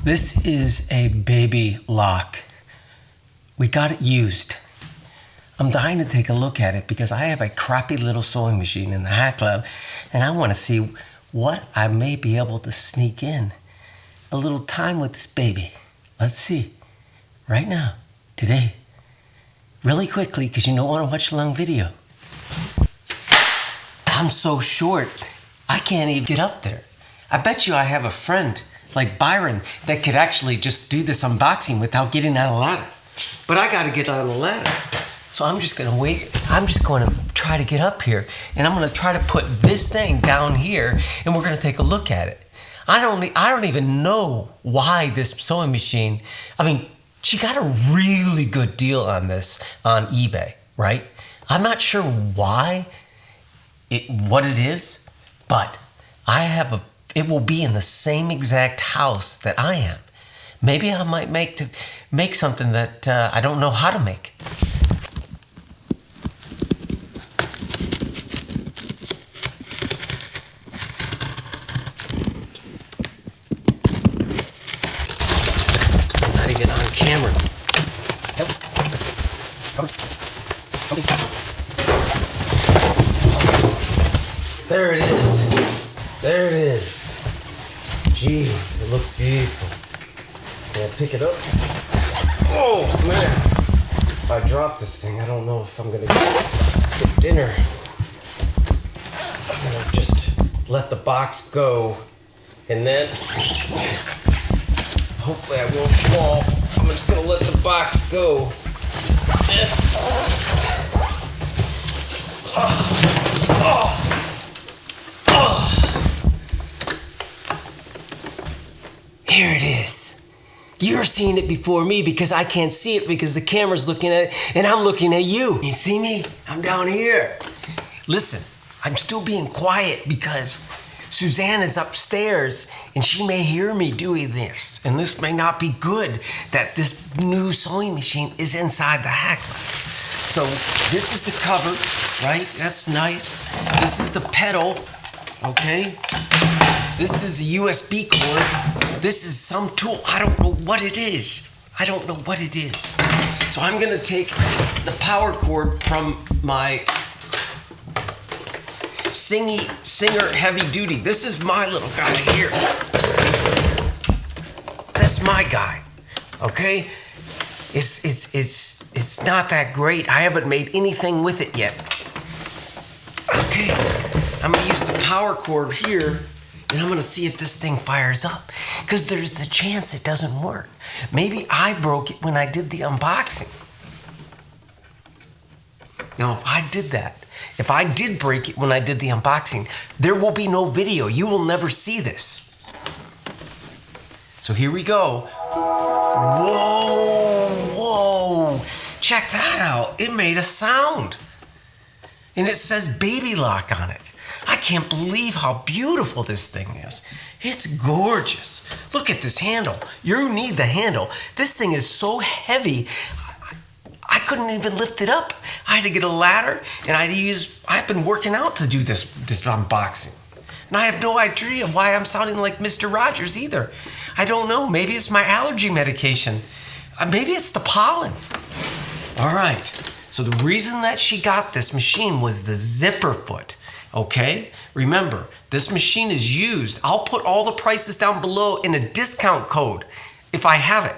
This is a Baby Lock. We got it used. I'm dying to take a look at it because I have a crappy little sewing machine in the hack lab and I want to see what I may be able to sneak in. A little time with this baby. Let's see. Right now, today. Really quickly because you don't want to watch a long video. I'm so short, I can't even get up there. I bet you I have a friend like Byron that could actually just do this unboxing without getting on a ladder. But I gotta get on a ladder. So I'm just gonna wait. I'm just gonna try to get up here and I'm gonna try to put this thing down here and we're gonna take a look at it. I don't even know why this sewing machine, she got a really good deal on this on eBay, right? I'm not sure what it is, but it will be in the same exact house that I am. Maybe I might make something that I don't know how to make. I'm not even on camera. There it is. There it is. Jeez, it looks beautiful. Can I pick it up? Oh, man. If I drop this thing, I don't know if I'm going to get dinner. I'm going to just let the box go. And then, hopefully I won't fall. I'm just going to let the box go. Here it is. You're seeing it before me because I can't see it because the camera's looking at it and I'm looking at you. You see me? I'm down here. Listen, I'm still being quiet because Suzanne is upstairs and she may hear me doing this. And this may not be good that this new sewing machine is inside the hack lab. So this is the cover, right? That's nice. This is the pedal, okay? This is a USB cord. This is some tool. I don't know what it is. I don't know what it is. So I'm gonna take the power cord from my Singer Heavy Duty. This is my little guy here. That's my guy, okay? It's not that great. I haven't made anything with it yet. Okay, I'm gonna use the power cord here and I'm gonna see if this thing fires up because there's a chance it doesn't work. Maybe I broke it when I did the unboxing. Now, if I did break it when I did the unboxing, there will be no video. You will never see this. So here we go. Whoa. Check that out. It made a sound. And it says Baby Lock on it. I can't believe how beautiful this thing is. It's gorgeous. Look at this handle. You need the handle. This thing is so heavy, I couldn't even lift it up. I had to get a ladder and I've been working out to do this unboxing. And I have no idea why I'm sounding like Mr. Rogers either. I don't know. Maybe it's my allergy medication. Maybe it's the pollen. All right. So the reason that she got this machine was the zipper foot. Okay? Remember, this machine is used. I'll put all the prices down below in a discount code if I have it.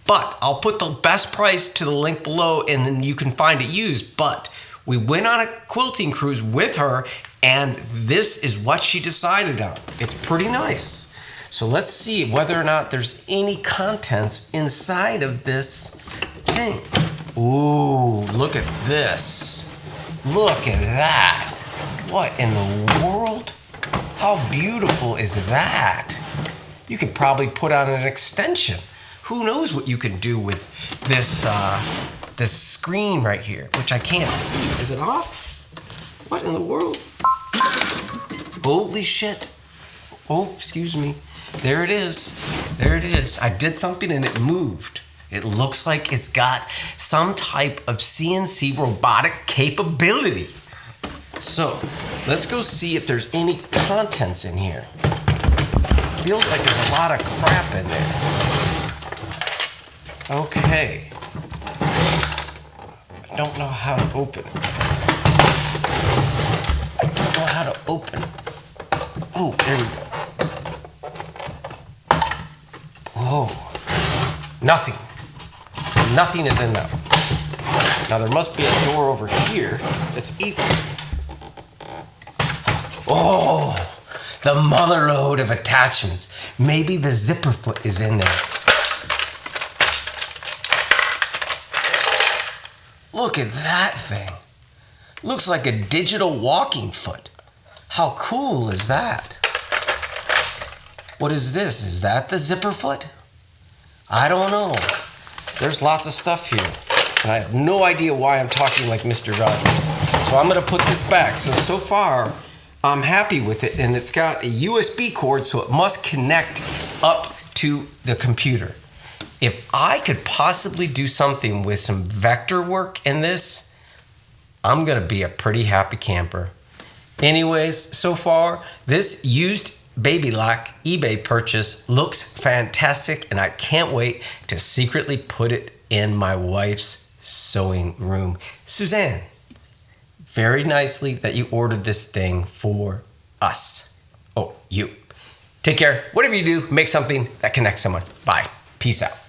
But I'll put the best price to the link below and then you can find it used. But we went on a quilting cruise with her and this is what she decided on. It's pretty nice. So let's see whether or not there's any contents inside of this thing. Ooh, look at this. Look at that. What in the world? How beautiful is that? You could probably put on an extension. Who knows what you can do with this this screen right here, which I can't see. Is it off? What in the world? Holy shit. Oh, excuse me. There it is. There it is. I did something and it moved. It looks like it's got some type of CNC robotic capability. So let's go see if there's any contents in here. Feels like there's a lot of crap in there. Okay. I don't know how to open it. I don't know how to open it. Oh, there we go. Whoa. Nothing. Nothing is in that one. Now there must be a door over here that's equal. Oh, the mother load of attachments. Maybe the zipper foot is in there. Look at that thing. Looks like a digital walking foot. How cool is that? What is this? Is that the zipper foot? I don't know. There's lots of stuff here. And I have no idea why I'm talking like Mr. Rogers. So I'm going to put this back. So far, I'm happy with it. And it's got a USB cord, so it must connect up to the computer. If I could possibly do something with some vector work in this, I'm going to be a pretty happy camper. Anyways, so far, this used Baby Lock eBay purchase looks fantastic, and I can't wait to secretly put it in my wife's sewing room. Suzanne, very nicely that you ordered this thing for us. Oh, you. Take care. Whatever you do, make something that connects someone. Bye. Peace out.